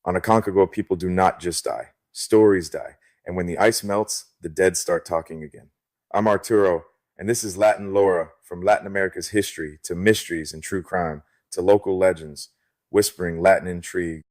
On Aconcagua, people do not just die. Stories die. And when the ice melts, the dead start talking again. I'm Arturo, and this is Latin Lora, from Latin America's history to mysteries and true crime to local legends, whispering Latin intrigue.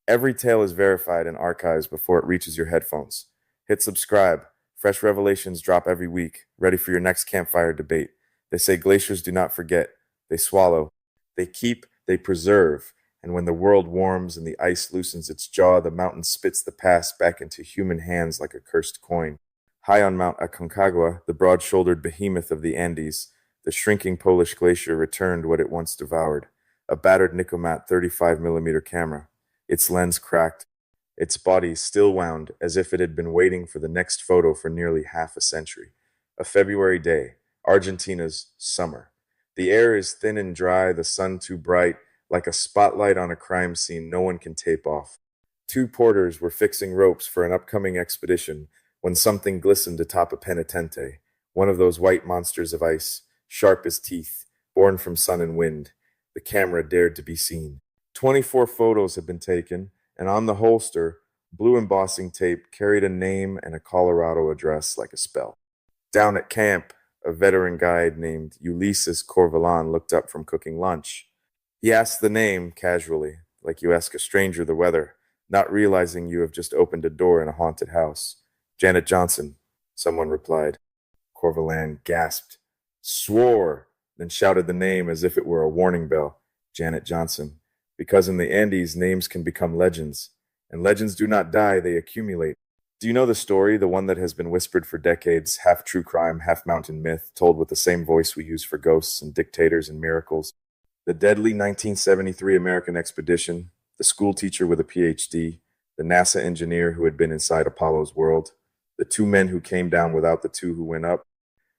Every tale is verified and archived before it reaches your headphones. Hit subscribe. Fresh revelations drop every week, ready for your next campfire debate. They say glaciers do not forget. They swallow. They keep. They preserve. And when the world warms and the ice loosens its jaw, the mountain spits the past back into human hands like a cursed coin. High on Mount Aconcagua, the broad-shouldered behemoth of the Andes, the shrinking Polish glacier returned what it once devoured, a battered Nicomat 35mm camera, its lens cracked, its body still wound as if it had been waiting for the next photo for nearly half a century. A February day, Argentina's summer. The air is thin and dry, the sun too bright, like a spotlight on a crime scene no one can tape off. Two porters were fixing ropes for an upcoming expedition when something glistened atop a penitente, one of those white monsters of ice, sharp as teeth, born from sun and wind. The camera dared to be seen. 24 photos had been taken, and on the holster, blue embossing tape carried a name and a Colorado address like a spell. Down at camp, a veteran guide named Ulysses Corvalán looked up from cooking lunch. He asked the name casually, like you ask a stranger the weather, not realizing you have just opened a door in a haunted house. Janet Johnson, someone replied. Corvalán gasped, swore, then shouted the name as if it were a warning bell. Janet Johnson. Because in the Andes, names can become legends. And legends do not die, they accumulate. Do you know the story, the one that has been whispered for decades, half true crime, half mountain myth, told with the same voice we use for ghosts and dictators and miracles? The deadly 1973 American expedition, the school teacher with a Ph.D., the NASA engineer who had been inside Apollo's world, the two men who came down without the two who went up.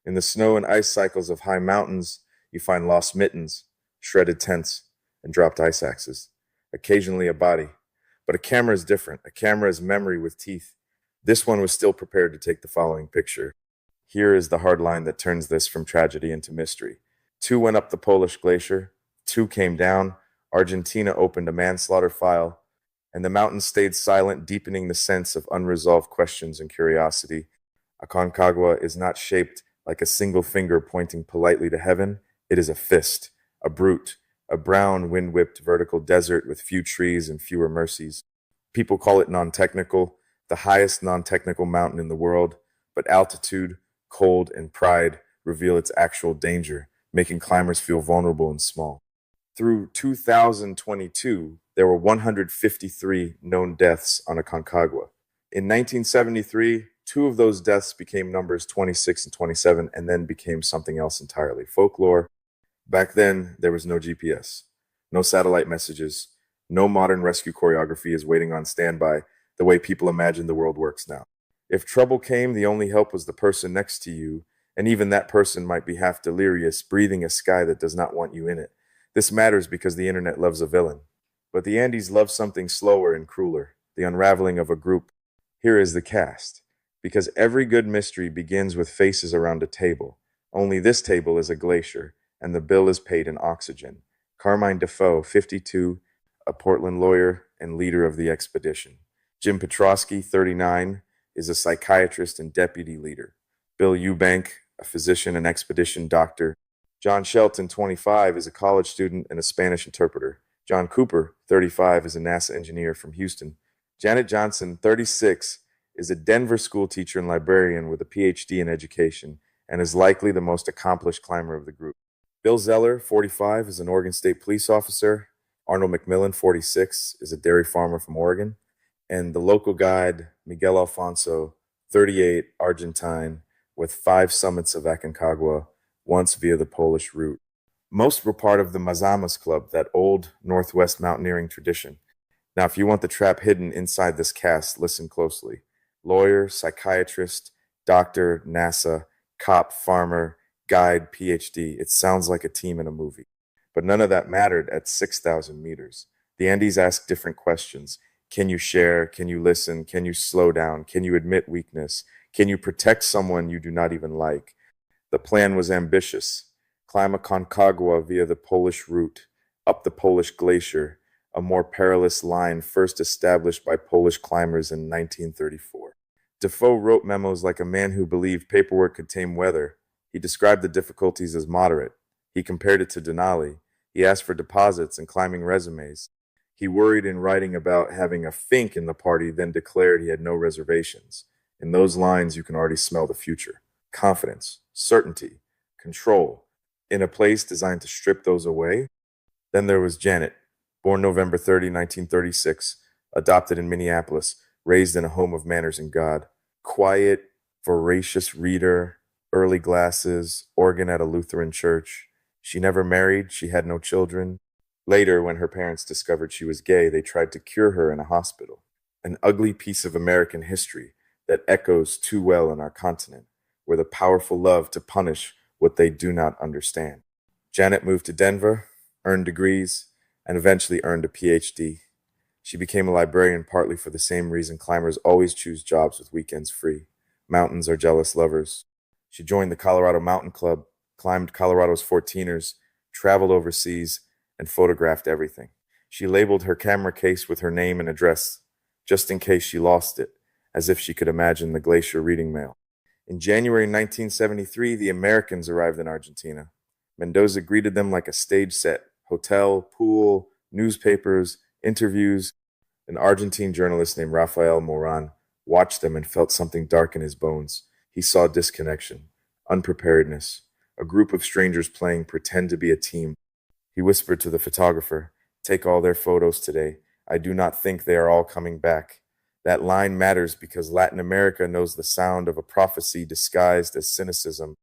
In the snow and ice cycles of high mountains, you find lost mittens, shredded tents, and dropped ice axes. Occasionally a body. But a camera is different. A camera is memory with teeth. This one was still prepared to take the following picture. Here is the hard line that turns this from tragedy into mystery. Two went up the Polish Glacier. Two came down. Argentina opened a manslaughter file. And the mountains stayed silent, deepening the sense of unresolved questions and curiosity. Aconcagua is not shaped like a single finger pointing politely to heaven. It is a fist, a brute, a brown, wind-whipped vertical desert with few trees and fewer mercies. People call it non-technical, the highest non-technical mountain in the world, but altitude, cold, and pride reveal its actual danger, making climbers feel vulnerable and small. Through 2022, there were 153 known deaths on Aconcagua. In 1973, two of those deaths became numbers 26 and 27 and then became something else entirely, folklore. Back then, there was no GPS, no satellite messages, no modern rescue choreography is waiting on standby the way people imagine the world works now. If trouble came, the only help was the person next to you, and even that person might be half delirious, breathing a sky that does not want you in it. This matters because the internet loves a villain. But the Andes love something slower and crueler, the unraveling of a group. Here is the cast. Because every good mystery begins with faces around a table. Only this table is a glacier, and the bill is paid in oxygen. Carmine Defoe, 52, a Portland lawyer and leader of the expedition. Jim Petrosky, 39, is a psychiatrist and deputy leader. Bill Eubank, a physician and expedition doctor. John Shelton, 25, is a college student and a Spanish interpreter. John Cooper, 35, is a NASA engineer from Houston. Janet Johnson, 36, is a Denver school teacher and librarian with a Ph.D. in education and is likely the most accomplished climber of the group. Bill Zeller, 45, is an Oregon State police officer. Arnold McMillan, 46, is a dairy farmer from Oregon. And the local guide, Miguel Alfonso, 38, Argentine, with 5 summits of Aconcagua, once via the Polish route. Most were part of the Mazamas Club, that old Northwest mountaineering tradition. Now, if you want the trap hidden inside this cast, listen closely. Lawyer, psychiatrist, doctor, NASA, cop, farmer, guide, Ph.D. It sounds like a team in a movie. But none of that mattered at 6,000 meters. The Andes ask different questions. Can you share? Can you listen? Can you slow down? Can you admit weakness? Can you protect someone you do not even like? The plan was ambitious. Climb Aconcagua via the Polish route, up the Polish Glacier, a more perilous line first established by Polish climbers in 1934. Defoe wrote memos like a man who believed paperwork could tame weather. He described the difficulties as moderate. He compared it to Denali. He asked for deposits and climbing resumes. He worried in writing about having a fink in the party, then declared he had no reservations. In those lines, you can already smell the future. Confidence, certainty, control. In a place designed to strip those away. Then there was Janet, born November 30, 1936, adopted in Minneapolis, raised in a home of manners and God. Quiet, voracious reader, early glasses, organ at a Lutheran church. She never married, she had no children. Later, when her parents discovered she was gay, they tried to cure her in a hospital. An ugly piece of American history that echoes too well in our continent, where the powerful love to punish what they do not understand. Janet moved to Denver, earned degrees, and eventually earned a Ph.D. She became a librarian partly for the same reason climbers always choose jobs with weekends free. Mountains are jealous lovers. She joined the Colorado Mountain Club, climbed Colorado's 14ers, traveled overseas, and photographed everything. She labeled her camera case with her name and address, just in case she lost it, as if she could imagine the Glacier reading mail. In January 1973, the Americans arrived in Argentina. Mendoza greeted them like a stage set: hotel, pool, newspapers, interviews. An Argentine journalist named Rafael Moran watched them and felt something dark in his bones. He saw disconnection, unpreparedness, a group of strangers playing pretend to be a team. He whispered to the photographer, "Take all their photos today. I do not think they are all coming back." That line matters because Latin America knows the sound of a prophecy disguised as cynicism.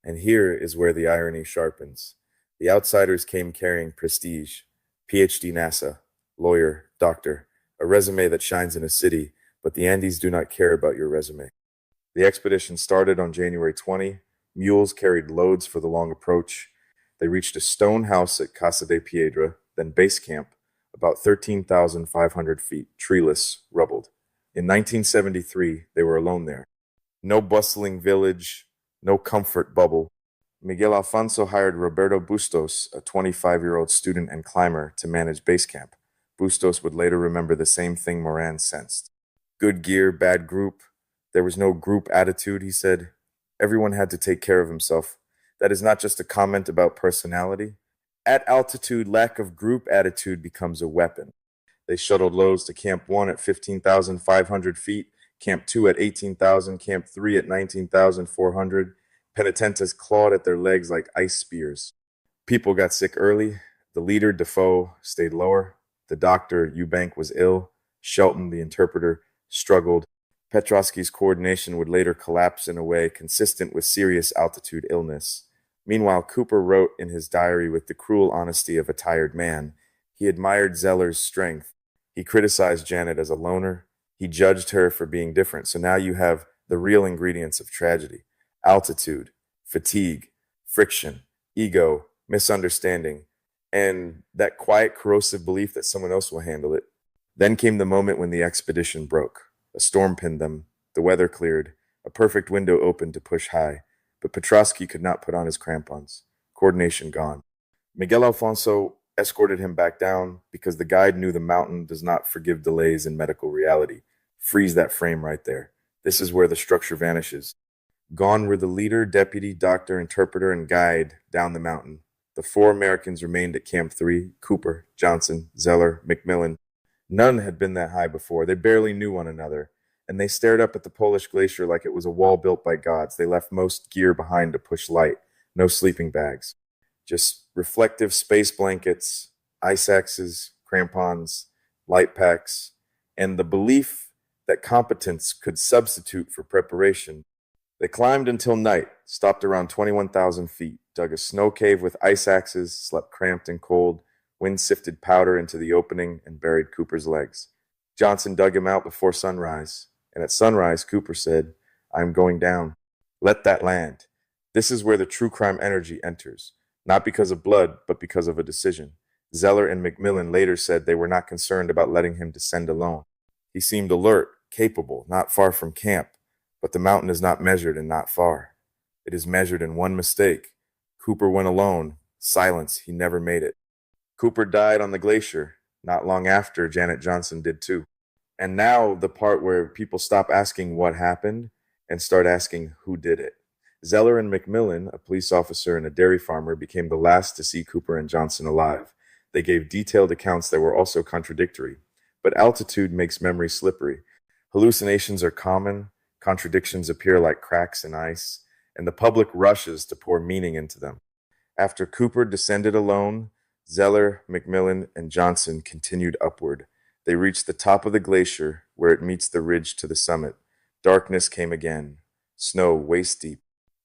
And here is where the irony sharpens. The outsiders came carrying prestige: Ph.D. NASA, lawyer, doctor, a resume that shines in a city, but the Andes do not care about your resume. The expedition started on January 20. Mules carried loads for the long approach. They reached a stone house at Casa de Piedra, then base camp, about 13,500 feet, treeless, rubbled. In 1973, they were alone there. No bustling village, no comfort bubble. Miguel Alfonso hired Roberto Bustos, a 25-year-old student and climber, to manage base camp. Bustos would later remember the same thing Moran sensed. Good gear, bad group. There was no group attitude, he said. Everyone had to take care of himself. That is not just a comment about personality. At altitude, lack of group attitude becomes a weapon. They shuttled loads to Camp 1 at 15,500 feet, Camp 2 at 18,000, Camp 3 at 19,400. Penitentes clawed at their legs like ice spears. People got sick early. The leader, Defoe, stayed lower. The doctor, Eubank, was ill. Shelton, the interpreter, struggled. Petrosky's coordination would later collapse in a way consistent with serious altitude illness. Meanwhile, Cooper wrote in his diary with the cruel honesty of a tired man. He admired Zeller's strength. He criticized Janet as a loner. He judged her for being different. So now you have the real ingredients of tragedy: altitude, fatigue, friction, ego, misunderstanding, and that quiet, corrosive belief that someone else will handle it. Then came the moment when the expedition broke. A storm pinned them. The weather cleared. A perfect window opened to push high. But Petrosky could not put on his crampons. Coordination gone. Miguel Alfonso escorted him back down because the guide knew the mountain does not forgive delays in medical reality. Freeze that frame right there. This is where the structure vanishes. Gone were the leader, deputy, doctor, interpreter, and guide down the mountain. The 4 Americans remained at Camp 3: Cooper, Johnson, Zeller, McMillan. None had been that high before. They barely knew one another, and they stared up at the Polish Glacier like it was a wall built by gods. They left most gear behind to push light. No sleeping bags. Just reflective space blankets, ice axes, crampons, light packs, and the belief that competence could substitute for preparation. They climbed until night, stopped around 21,000 feet, dug a snow cave with ice axes, slept cramped and cold. Wind sifted powder into the opening and buried Cooper's legs. Johnson dug him out before sunrise, and at sunrise, Cooper said, "I am going down. Let that land." This is where the true crime energy enters, not because of blood, but because of a decision. Zeller and McMillan later said they were not concerned about letting him descend alone. He seemed alert, capable, not far from camp, but the mountain is not measured and not far. It is measured in one mistake. Cooper went alone. Silence. He never made it. Cooper died on the glacier. Not long after, Janet Johnson did too. And now the part where people stop asking what happened and start asking who did it. Zeller and McMillan, a police officer and a dairy farmer, became the last to see Cooper and Johnson alive. They gave detailed accounts that were also contradictory. But altitude makes memory slippery. Hallucinations are common, contradictions appear like cracks in ice, and the public rushes to pour meaning into them. After Cooper descended alone, Zeller, McMillan, and Johnson continued upward. They reached the top of the glacier, where it meets the ridge to the summit. Darkness came again, snow waist deep.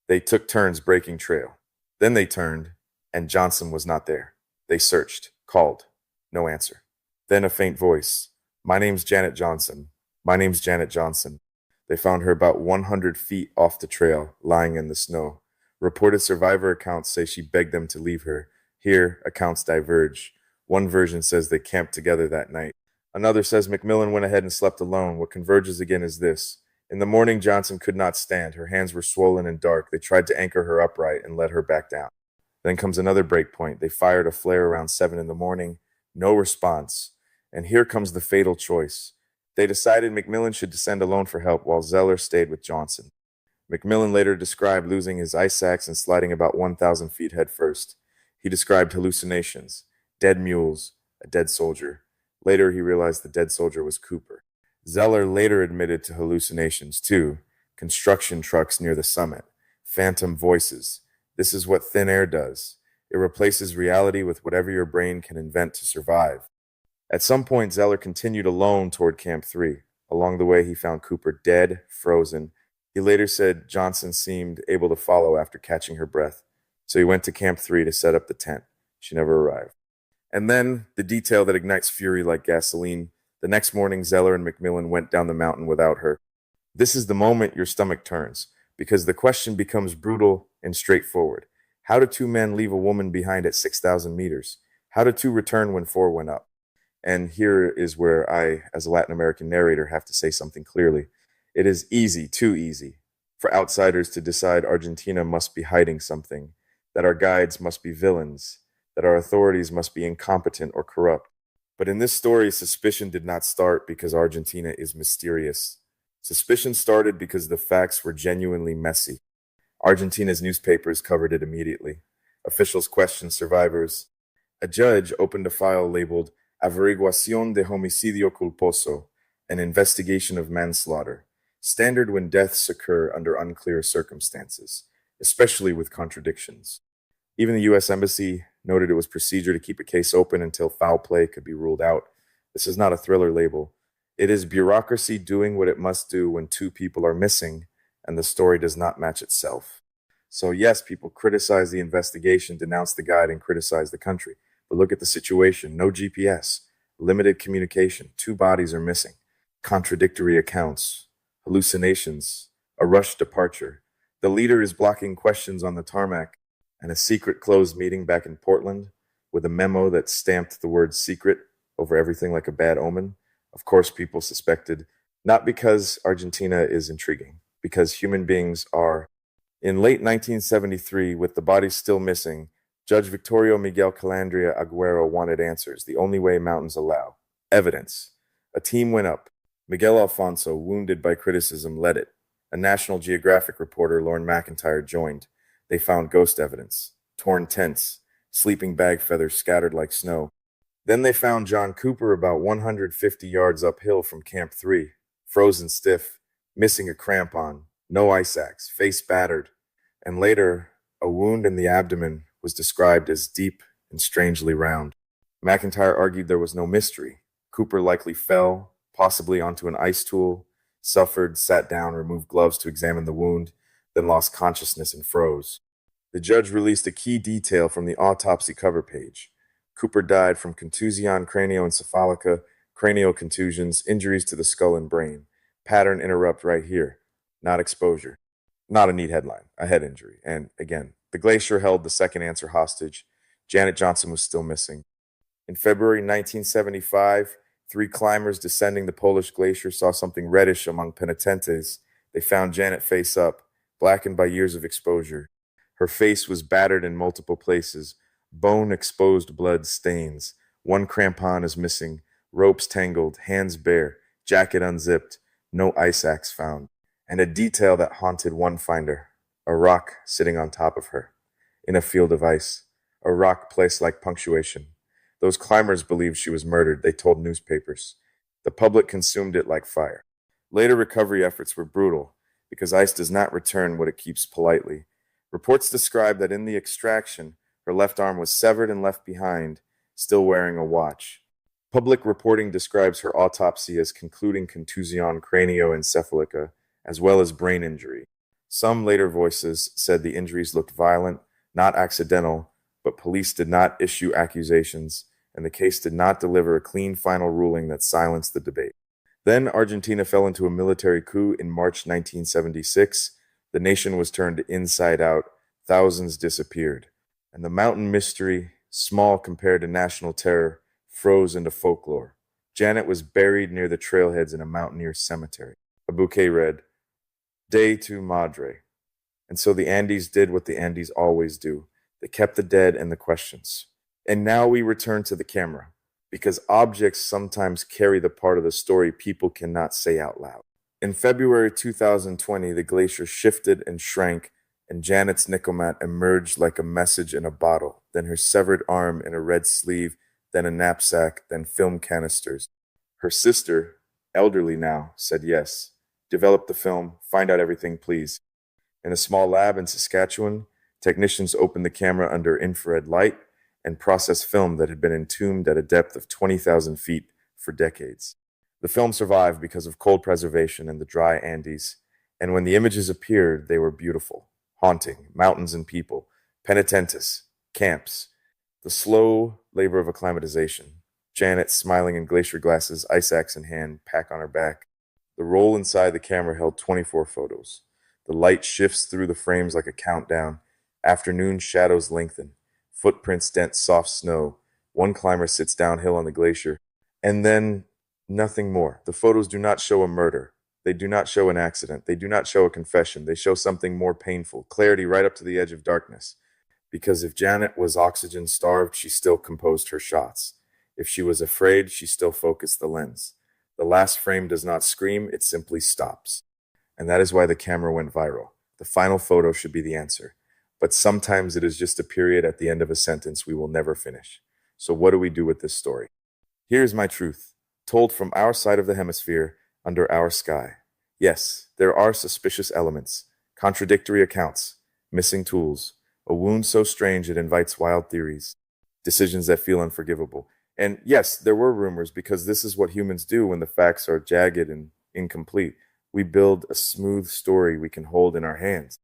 They took turns breaking trail. Then they turned, and Johnson was not there. They searched, called. No answer. Then a faint voice. "My name's Janet Johnson. My name's Janet Johnson." They found her about 100 feet off the trail, lying in the snow. Reported survivor accounts say she begged them to leave her. Here, accounts diverge. One version says they camped together that night. Another says McMillan went ahead and slept alone. What converges again is this. In the morning, Johnson could not stand. Her hands were swollen and dark. They tried to anchor her upright and let her back down. Then comes another break point. They fired a flare around 7 in the morning. No response. And here comes the fatal choice. They decided McMillan should descend alone for help while Zeller stayed with Johnson. McMillan later described losing his ice axe and sliding about 1,000 feet head first. He described hallucinations, dead mules, a dead soldier. Later, he realized the dead soldier was Cooper. Zeller later admitted to hallucinations too. Construction trucks near the summit, phantom voices. This is what thin air does. It replaces reality with whatever your brain can invent to survive. At some point, Zeller continued alone toward Camp 3. Along the way, he found Cooper dead, frozen. He later said Johnson seemed able to follow after catching her breath. So he went to Camp 3 to set up the tent. She never arrived. And then, the detail that ignites fury like gasoline. The next morning, Zeller and McMillan went down the mountain without her. This is the moment your stomach turns, because the question becomes brutal and straightforward. How did two men leave a woman behind at 6,000 meters? How did two return when 4 went up? And here is where I, as a Latin American narrator, have to say something clearly. It is easy, too easy, for outsiders to decide Argentina must be hiding something, that our guides must be villains, that our authorities must be incompetent or corrupt. But in this story, suspicion did not start because Argentina is mysterious. Suspicion started because the facts were genuinely messy. Argentina's newspapers covered it immediately. Officials questioned survivors. A judge opened a file labeled Averiguación de Homicidio Culposo, an investigation of manslaughter, standard when deaths occur under unclear circumstances, especially with contradictions. Even the U.S. Embassy noted it was procedure to keep a case open until foul play could be ruled out. This is not a thriller label. It is bureaucracy doing what it must do when 2 people are missing and the story does not match itself. So yes, people criticize the investigation, denounce the guide, and criticize the country. But look at the situation. No GPS, limited communication, 2 bodies are missing, contradictory accounts, hallucinations, a rushed departure. The leader is blocking questions on the tarmac, and a secret closed meeting back in Portland with a memo that stamped the word secret over everything like a bad omen. Of course, people suspected, not because Argentina is intriguing, because human beings are. In late 1973, with the bodies still missing, Judge Victorio Miguel Calandria Aguero wanted answers, the only way mountains allow. Evidence. A team went up. Miguel Alfonso, wounded by criticism, led it. A National Geographic reporter, Lauren McIntyre, joined. They found ghost evidence, torn tents, sleeping bag feathers scattered like snow. Then they found John Cooper about 150 yards uphill from Camp 3, frozen stiff, missing a crampon, no ice axe, face battered. And later, a wound in the abdomen was described as deep and strangely round. McIntyre argued there was no mystery. Cooper likely fell, possibly onto an ice tool, suffered, sat down, removed gloves to examine the wound, then lost consciousness and froze. The judge released a key detail from the autopsy cover page. Cooper died from contusion cranioencephalica, cranial contusions, injuries to the skull and brain. Pattern interrupt right here. Not exposure. Not a neat headline, a head injury. And again, the glacier held the second answer hostage. Janet Johnson was still missing. In February 1975, 3 climbers descending the Polish Glacier saw something reddish among penitentes. They found Janet face up, blackened by years of exposure. Her face was battered in multiple places, bone-exposed blood stains. One crampon is missing, ropes tangled, hands bare, jacket unzipped, no ice axe found. And a detail that haunted one finder, a rock sitting on top of her, in a field of ice, a rock placed like punctuation. Those climbers believed she was murdered, they told newspapers. The public consumed it like fire. Later recovery efforts were brutal, because ice does not return what it keeps politely. Reports describe that in the extraction, her left arm was severed and left behind, still wearing a watch. Public reporting describes her autopsy as concluding contusion cranioencephalica, as well as brain injury. Some later voices said the injuries looked violent, not accidental, but police did not issue accusations, and the case did not deliver a clean final ruling that silenced the debate. Then Argentina fell into a military coup in March 1976. The nation was turned inside out, thousands disappeared, and the mountain mystery, small compared to national terror, froze into folklore. Janet was buried near the trailheads in a mountaineer cemetery. A bouquet read, De tu madre. And so the Andes did what the Andes always do. They kept the dead and the questions. And now we return to the camera, because objects sometimes carry the part of the story people cannot say out loud. In February 2020, the glacier shifted and shrank, and Janet's nickelmat emerged like a message in a bottle, then her severed arm in a red sleeve, then a knapsack, then film canisters. Her sister, elderly now, said yes. Develop the film, find out everything, please. In a small lab in Saskatchewan, technicians opened the camera under infrared light and processed film that had been entombed at a depth of 20,000 feet for decades. The film survived because of cold preservation in the dry Andes, and when the images appeared, they were beautiful, haunting, mountains and people, penitentes, camps, the slow labor of acclimatization. Janet, smiling in glacier glasses, ice axe in hand, pack on her back. The roll inside the camera held 24 photos. The light shifts through the frames like a countdown. Afternoon shadows lengthen. Footprints dent soft snow. One climber sits downhill on the glacier. And then nothing more. The photos do not show a murder. They do not show an accident. They do not show a confession. They show something more painful. Clarity right up to the edge of darkness. Because if Janet was oxygen starved, she still composed her shots. If she was afraid, she still focused the lens. The last frame does not scream, it simply stops. And that is why the camera went viral. The final photo should be the answer. But sometimes it is just a period at the end of a sentence we will never finish. So what do we do with this story? Here's my truth, told from our side of the hemisphere, under our sky. Yes, there are suspicious elements, contradictory accounts, missing tools, a wound so strange it invites wild theories, decisions that feel unforgivable. And yes, there were rumors, because this is what humans do when the facts are jagged and incomplete. We build a smooth story we can hold in our hands.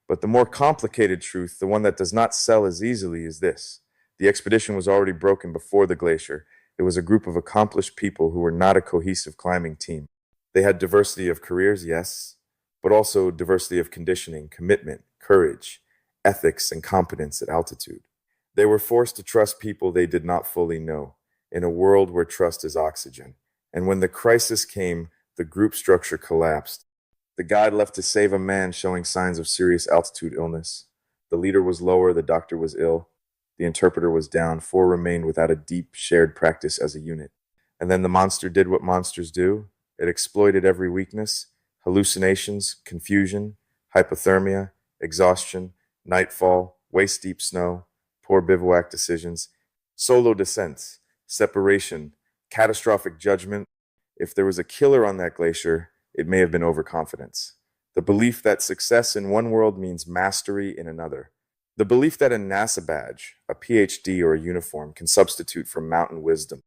But the more complicated truth, the one that does not sell as easily, is this. The expedition was already broken before the glacier. It was a group of accomplished people who were not a cohesive climbing team. They had diversity of careers, yes, but also diversity of conditioning, commitment, courage, ethics, and competence at altitude. They were forced to trust people they did not fully know, in a world where trust is oxygen. And when the crisis came, the group structure collapsed. The guide left to save a man showing signs of serious altitude illness. The leader was lower, the doctor was ill, the interpreter was down. 4 remained without a deep, shared practice as a unit. And then the monster did what monsters do. It exploited every weakness, hallucinations, confusion, hypothermia, exhaustion, nightfall, waist-deep snow, poor bivouac decisions, solo descents, separation, catastrophic judgment. If there was a killer on that glacier, it may have been overconfidence. The belief that success in one world means mastery in another. The belief that a NASA badge, a Ph.D., or a uniform can substitute for mountain wisdom.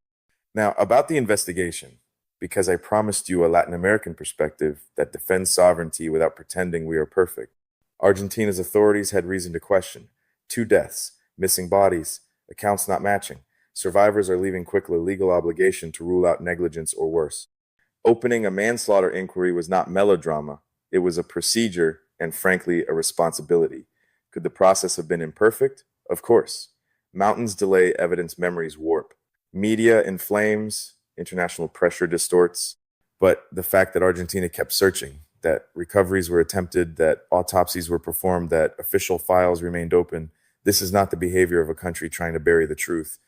Now, about the investigation, because I promised you a Latin American perspective that defends sovereignty without pretending we are perfect. Argentina's authorities had reason to question. 2 deaths, missing bodies, accounts not matching. Survivors are leaving quickly legal obligation to rule out negligence or worse. Opening a manslaughter inquiry was not melodrama. It was a procedure and, frankly, a responsibility. Could the process have been imperfect? Of course. Mountains delay, evidence memories warp. Media inflames, international pressure distorts. But the fact that Argentina kept searching, that recoveries were attempted, that autopsies were performed, that official files remained open, this is not the behavior of a country trying to bury the truth.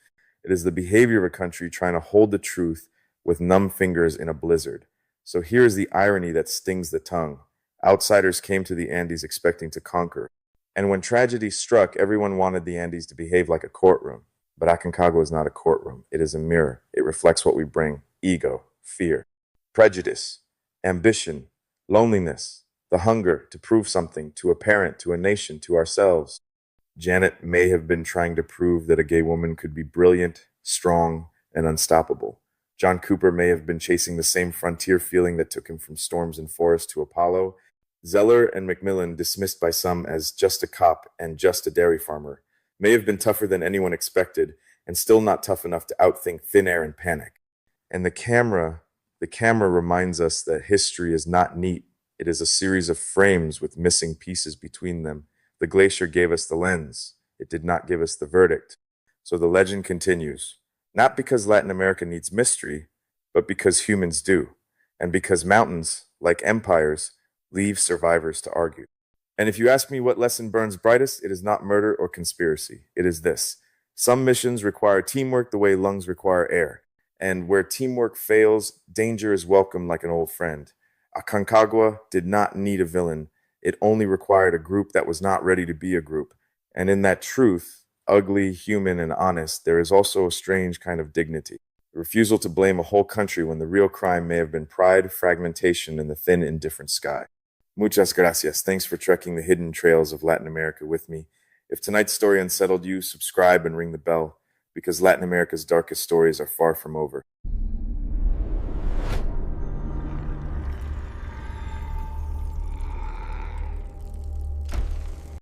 It is the behavior of a country trying to hold the truth with numb fingers in a blizzard. So here is the irony that stings the tongue. Outsiders came to the Andes expecting to conquer. And when tragedy struck, everyone wanted the Andes to behave like a courtroom. But Aconcagua is not a courtroom. It is a mirror. It reflects what we bring: ego, fear, prejudice, ambition, loneliness, the hunger to prove something to a parent, to a nation, to ourselves. Janet may have been trying to prove that a gay woman could be brilliant, strong, and unstoppable. John Cooper may have been chasing the same frontier feeling that took him from storms and forests to Apollo. Zeller and Macmillan, dismissed by some as just a cop and just a dairy farmer, may have been tougher than anyone expected and still not tough enough to outthink thin air and panic. And the camera reminds us that history is not neat. It is a series of frames with missing pieces between them. The glacier gave us the lens. It did not give us the verdict. So the legend continues, not because Latin America needs mystery, but because humans do, and because mountains, like empires, leave survivors to argue. And if you ask me what lesson burns brightest, it is not murder or conspiracy. It is this: some missions require teamwork the way lungs require air. And where teamwork fails, danger is welcomed like an old friend. Aconcagua did not need a villain. It only required a group that was not ready to be a group. And in that truth, ugly, human, and honest, there is also a strange kind of dignity. A refusal to blame a whole country when the real crime may have been pride, fragmentation, and the thin, indifferent sky. Muchas gracias. Thanks for trekking the hidden trails of Latin America with me. If tonight's story unsettled you, subscribe and ring the bell, because Latin America's darkest stories are far from over.